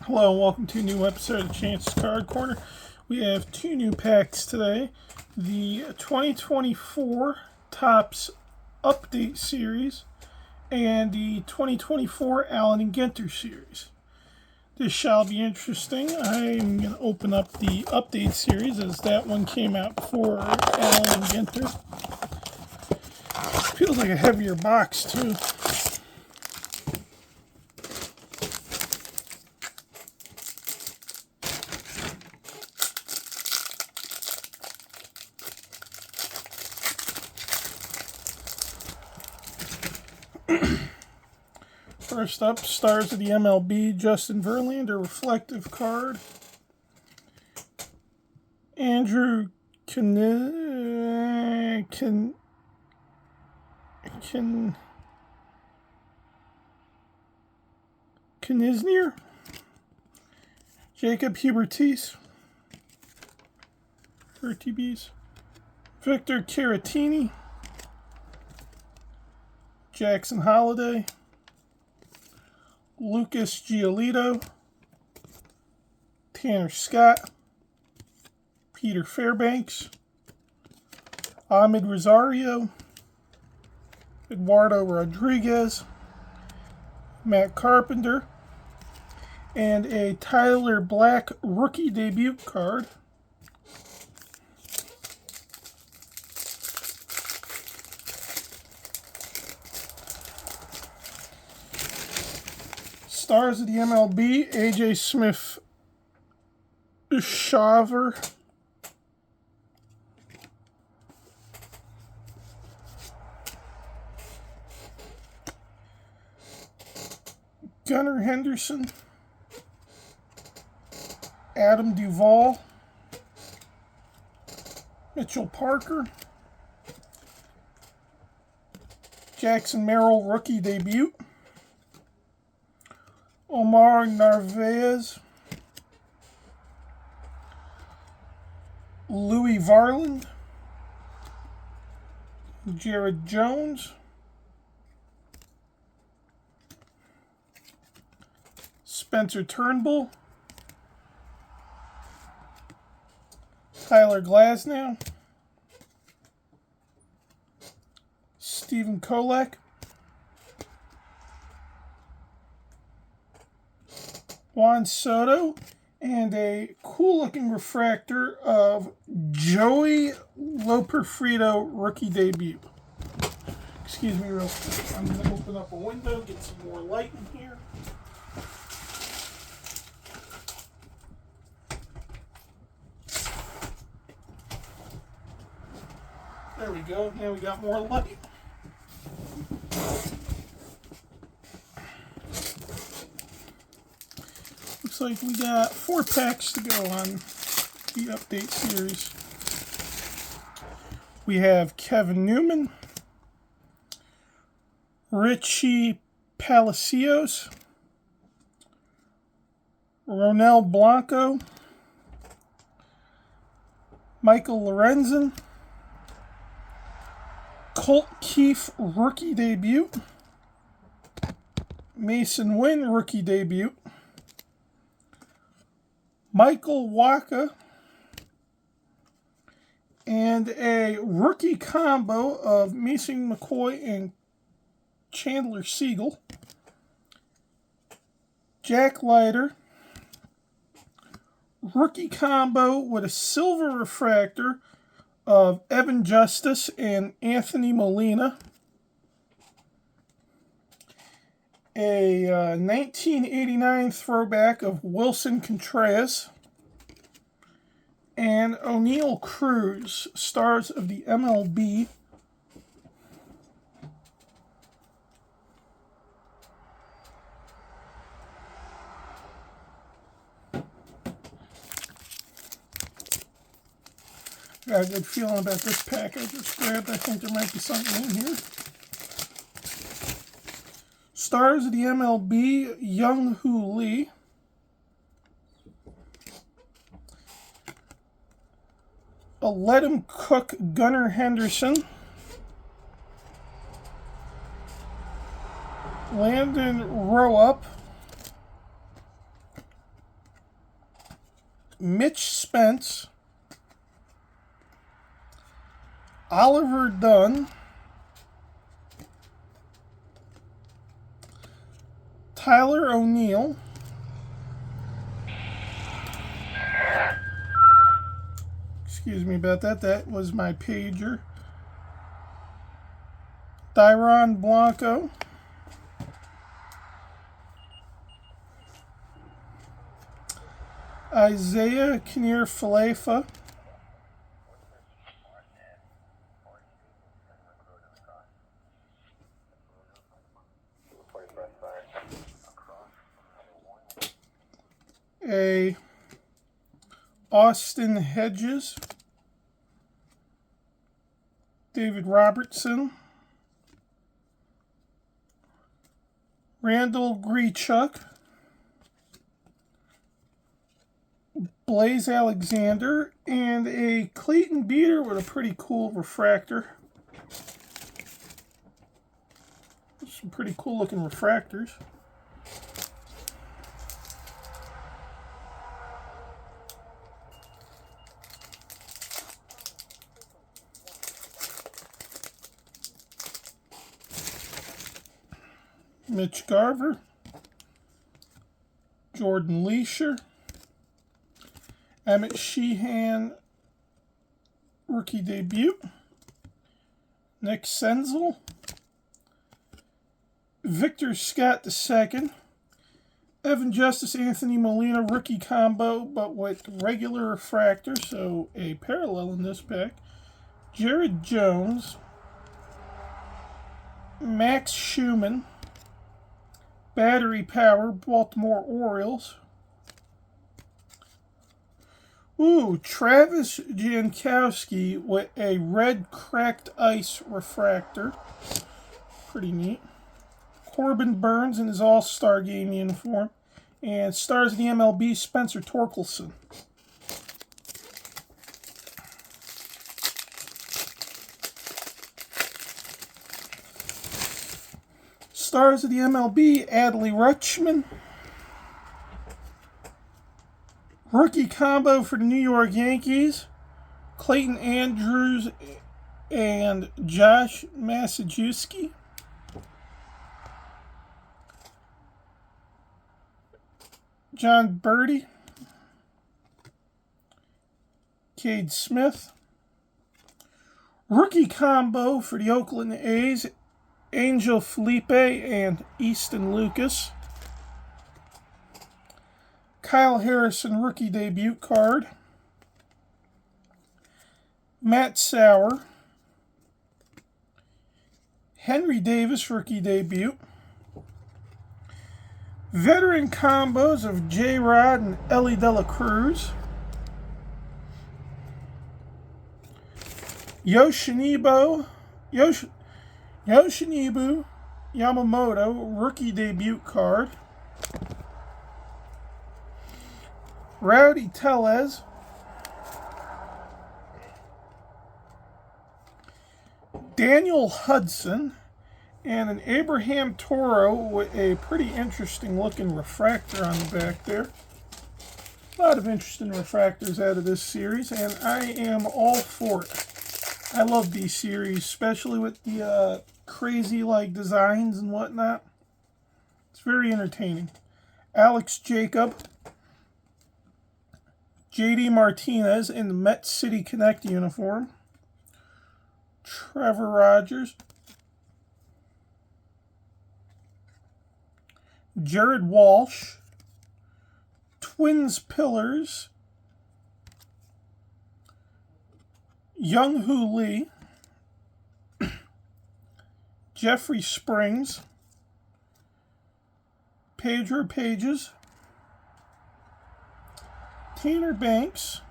Hello and welcome to a new episode of Chance's Card Corner. We have two new packs today. The 2024 Topps Update Series and the 2024 Allen and Ginter Series. This shall be interesting. I'm going to open up the Update Series as that one came out before Allen and Ginter. Feels like a heavier box too. First up, Stars of the MLB, Justin Verlander, reflective card. Andrew Knizner, Jacob Hubertis, Victor Caratini, Jackson Holiday, Lucas Giolito, Tanner Scott, Peter Fairbanks, Ahmed Rosario, Eduardo Rodriguez, Matt Carpenter, and a Tyler Black rookie debut card. Stars of the MLB, AJ Smith Shaver, Gunnar Henderson, Adam Duvall, Mitchell Parker, Jackson Merrill rookie debut, Omar Narvaez, Louis Varland, Jared Jones, Spencer Turnbull, Tyler Glasnow, Stephen Kolek, Juan Soto, and a cool-looking refractor of Joey Loperfido rookie debut. Excuse me real quick. I'm going to open up a window, get some more light in here. There we go. Now we got more light. Looks like we got 4 packs to go on the update series. We have Kevin Newman, Richie Palacios, Ronel Blanco, Michael Lorenzen, Colt Keith rookie debut, Mason Wynn rookie debut, Michael Wacha, and a rookie combo of Mason McCoy and Chandler Siegel, Jack Leiter, rookie combo with a silver refractor of Evan Justice and Anthony Molina, a 1989 throwback of Wilson Contreras, and O'Neill Cruz, Stars of the MLB. Got a good feeling about this pack I just grabbed. I think there might be something in here. Stars of the MLB, Young-Hoo Lee. A Let Him Cook Gunnar Henderson. Landon Rowup. Mitch Spence, Oliver Dunn, Tyler O'Neill, excuse me about that, that was my pager, Dairon Blanco, Isaiah Kinnear-Falefa, a Austin Hedges, David Robertson, Randall Grichuk, Blaze Alexander, and a Clayton Beater with a pretty cool refractor. Some pretty cool looking refractors. Mitch Garver, Jordan Leisher, Emmett Sheehan, rookie debut, Nick Senzel, Victor Scott II, Evan Justice, Anthony Molina, rookie combo, but with regular refractor, so a parallel in this pack, Jared Jones, Max Schumann, Battery Power, Baltimore Orioles. Ooh, Travis Jankowski with a red cracked ice refractor. Pretty neat. Corbin Burns in his All-Star Game uniform. And Stars of the MLB, Spencer Torkelson. Stars of the MLB, Adley Rutschman. Rookie combo for the New York Yankees, Clayton Andrews and Josh Masajewski. John Birdie, Cade Smith. Rookie combo for the Oakland A's, Angel Felipe and Easton Lucas. Kyle Harrison rookie debut card. Matt Sauer. Henry Davis rookie debut. Veteran combos of J-Rod and Ellie De La Cruz. Yoshinobu Yamamoto rookie debut card. Rowdy Tellez. Daniel Hudson. And an Abraham Toro with a pretty interesting looking refractor on the back there. A lot of interesting refractors out of this series, and I am all for it. I love these series, especially with the crazy like designs and whatnot. It's very entertaining. Alex Jacob. JD Martinez in the Met City Connect uniform. Trevor Rogers. Jared Walsh. Twins Pillars. Young-Hoo Lee. Jeffrey Springs. Pedro Pages. Tanner Banks.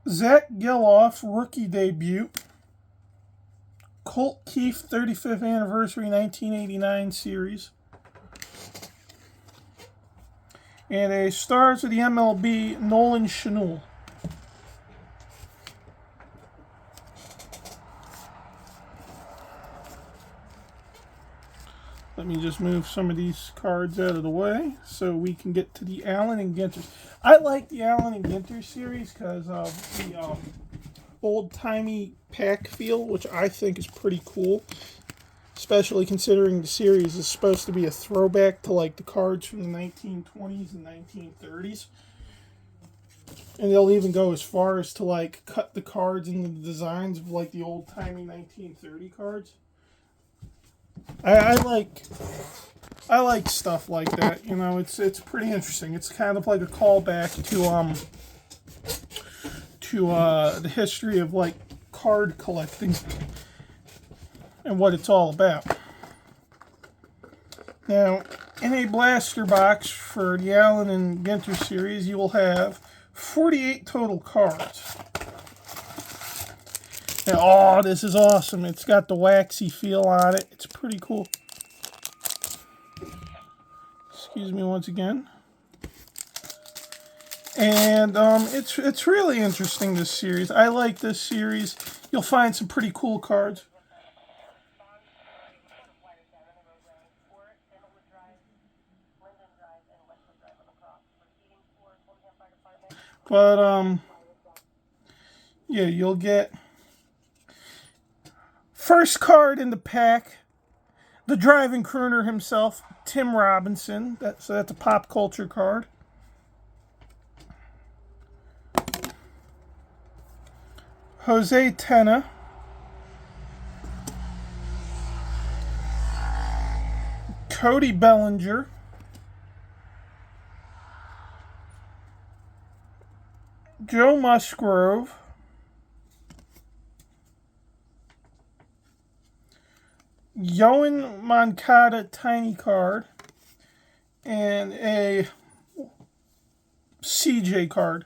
Zach Geloff, rookie debut. Colt Keith, 35th anniversary 1989 series. And a Stars of the MLB, Nolan Schanuel. Let me just move some of these cards out of the way so we can get to the Allen and Ginter. I like the Allen and Ginter series because of the old-timey pack feel, which I think is pretty cool, especially considering the series is supposed to be a throwback to like the cards from the 1920s and 1930s. And they'll even go as far as to like cut the cards into the designs of like the old-timey 1930 cards. I like stuff like that. You know, it's pretty interesting. It's kind of like a callback to the history of like card collecting and what it's all about. Now, in a blaster box for the Allen and Ginter series, you will have 48 total cards. Now, oh, this is awesome. It's got the waxy feel on it. It's pretty cool. Excuse me once again. And it's really interesting, this series. I like this series. You'll find some pretty cool cards. But yeah, you'll get first card in the pack, the driving crooner himself, Tim Robinson. That's a pop culture card. Jose Tena. Cody Bellinger. Joe Musgrove. Yoan Moncada tiny card. And a CJ card.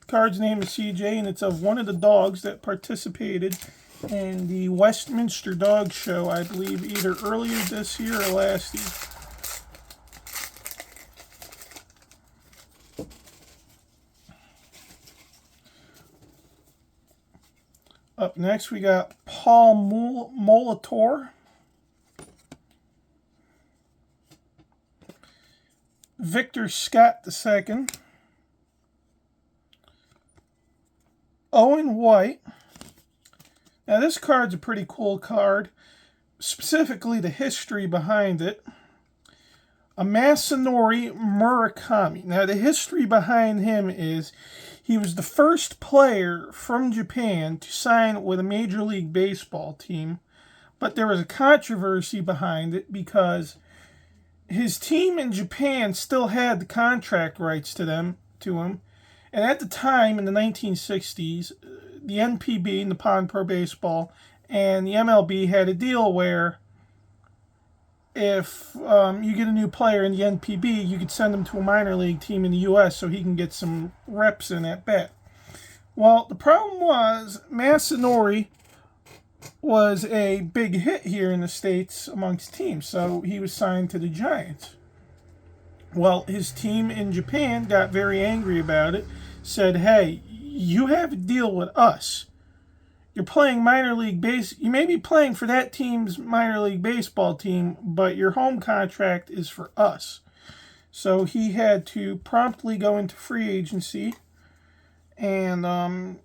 The card's name is CJ, and it's of one of the dogs that participated in the Westminster Dog Show, I believe, either earlier this year or last year. Up next, we got Paul Molitor. Victor Scott II. Owen White. Now, this card's a pretty cool card, specifically the history behind it. A Masanori Murakami. Now, the history behind him is he was the first player from Japan to sign with a Major League Baseball team, but there was a controversy behind it because his team in Japan still had the contract rights to him, and at the time in the 1960s, the NPB, Nippon Pro Baseball, and the MLB had a deal where if you get a new player in the NPB, you could send him to a minor league team in the U.S. so he can get some reps in at bat. Well, the problem was Masanori was a big hit here in the States amongst teams, so he was signed to the Giants. Well, his team in Japan got very angry about it, said, hey, you have a deal with us. You're playing minor league base. You may be playing for that team's minor league baseball team, but your home contract is for us. So he had to promptly go into free agency and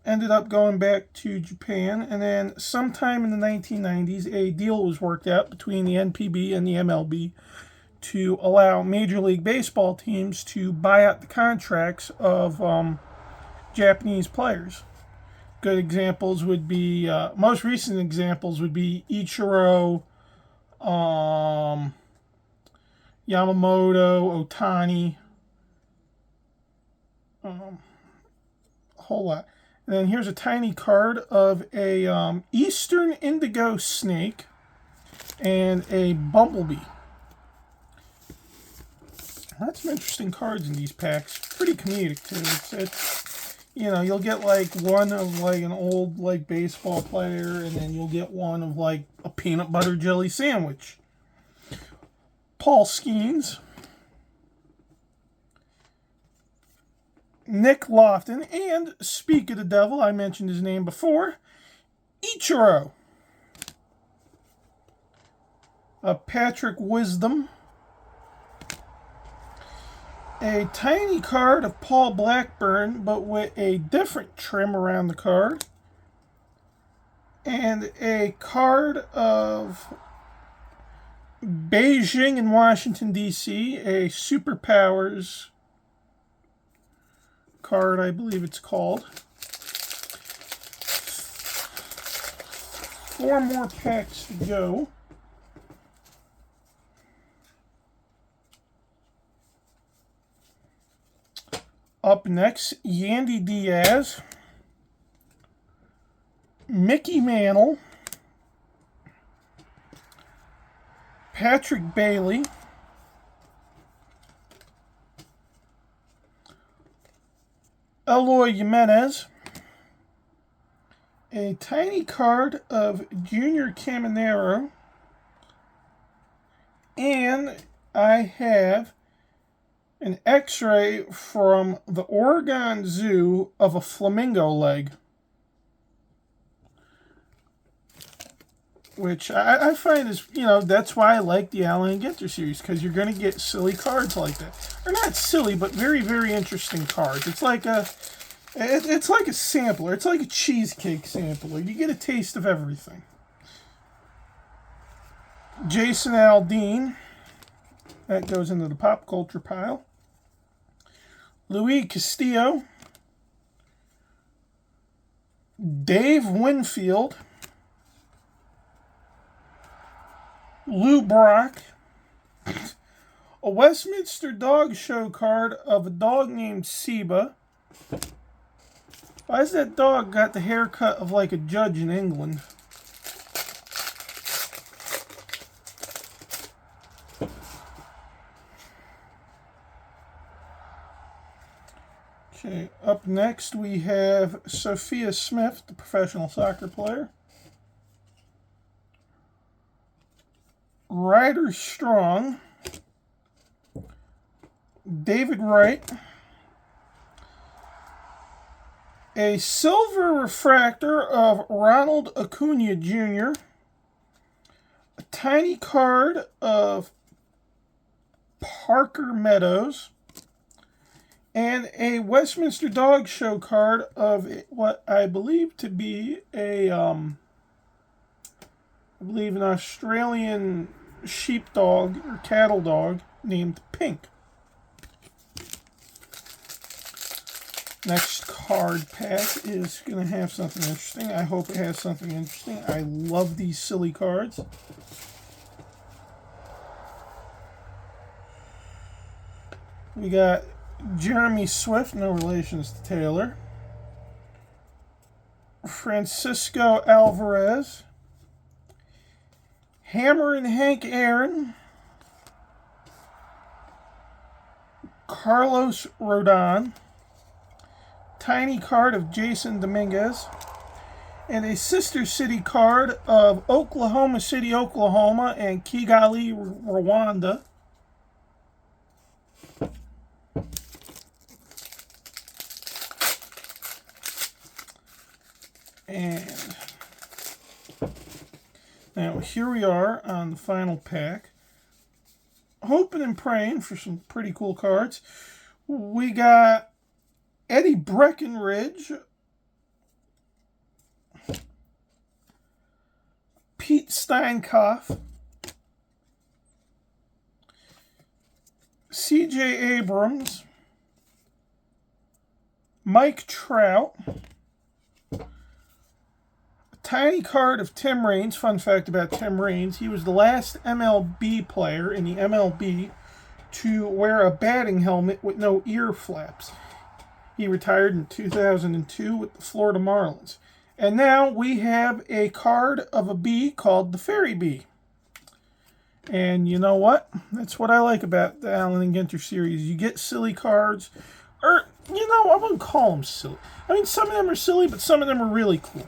ended up going back to Japan. And then sometime in the 1990s, a deal was worked out between the NPB and the MLB to allow Major League Baseball teams to buy out the contracts of Japanese players. Good examples would be, most recent examples would be Ichiro, Yamamoto, Ohtani, a whole lot. And then here's a tiny card of a Eastern Indigo Snake and a Bumblebee. That's some interesting cards in these packs. Pretty comedic too. It's you know, you'll get like one of like an old like baseball player, and then you'll get one of like a peanut butter jelly sandwich. Paul Skeens, Nick Lofton, and speak of the devil, I mentioned his name before, Ichiro. Patrick Wisdom. A tiny card of Paul Blackburn, but with a different trim around the card. And a card of Beijing in Washington, D.C., a Superpowers card, I believe it's called. 4 more packs to go. Up next, Yandy Diaz, Mickey Mantle, Patrick Bailey, Eloy Jimenez, a tiny card of Junior Caminero, and I have an x-ray from the Oregon Zoo of a flamingo leg, which I find is, that's why I like the Allen and Ginter series, because you're going to get silly cards like that. Or not silly, but very, very interesting cards. It's like a sampler. It's like a cheesecake sampler. You get a taste of everything. Jason Aldean. That goes into the pop culture pile. Luis Castillo. Dave Winfield. Lou Brock. A Westminster Dog Show card of a dog named Seba. Why has that dog got the haircut of like a judge in England? Okay, up next we have Sophia Smith, the professional soccer player. Ryder Strong. David Wright. A silver refractor of Ronald Acuna Jr. A tiny card of Parker Meadows. And a Westminster Dog Show card of what I believe to be an Australian sheepdog or cattle dog named Pink. Next card pack is going to have something interesting. I hope it has something interesting. I love these silly cards. We got Jeremy Swift, no relations to Taylor. Francisco Alvarez. Hammer and Hank Aaron. Carlos Rodon. Tiny card of Jason Dominguez. And a sister city card of Oklahoma City, Oklahoma and Kigali, Rwanda. And now here we are on the final pack. Hoping and praying for some pretty cool cards. We got Eddie Breckenridge, Pete Steinkopf, C.J. Abrams, Mike Trout, a tiny card of Tim Raines. Fun fact about Tim Raines, he was the last MLB player in the MLB to wear a batting helmet with no ear flaps. He retired in 2002 with the Florida Marlins. And now we have a card of a bee called the Fairy Bee. And you know what? That's what I like about the Allen and Ginter series. You get silly cards. Or, I wouldn't call them silly. I mean, some of them are silly, but some of them are really cool.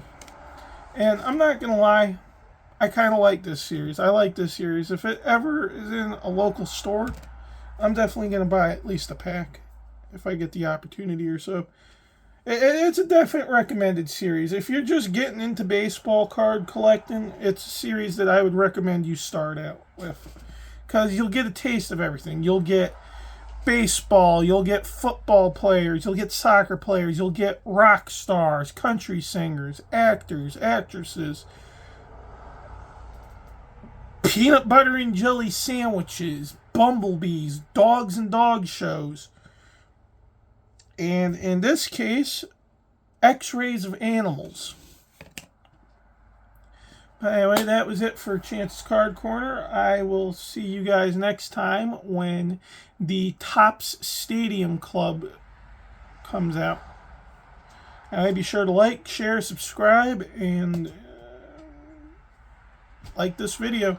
And I'm not going to lie, I kind of like this series. I like this series. If it ever is in a local store, I'm definitely going to buy at least a pack if I get the opportunity or so. It's a definite recommended series. If you're just getting into baseball card collecting, it's a series that I would recommend you start out with. Because you'll get a taste of everything. You'll get baseball, you'll get football players, you'll get soccer players, you'll get rock stars, country singers, actors, actresses, peanut butter and jelly sandwiches, bumblebees, dogs and dog shows. And in this case, x-rays of animals. But anyway, that was it for Chance's Card Corner. I will see you guys next time when the Topps Stadium Club comes out. And be sure to like, share, subscribe, and like this video.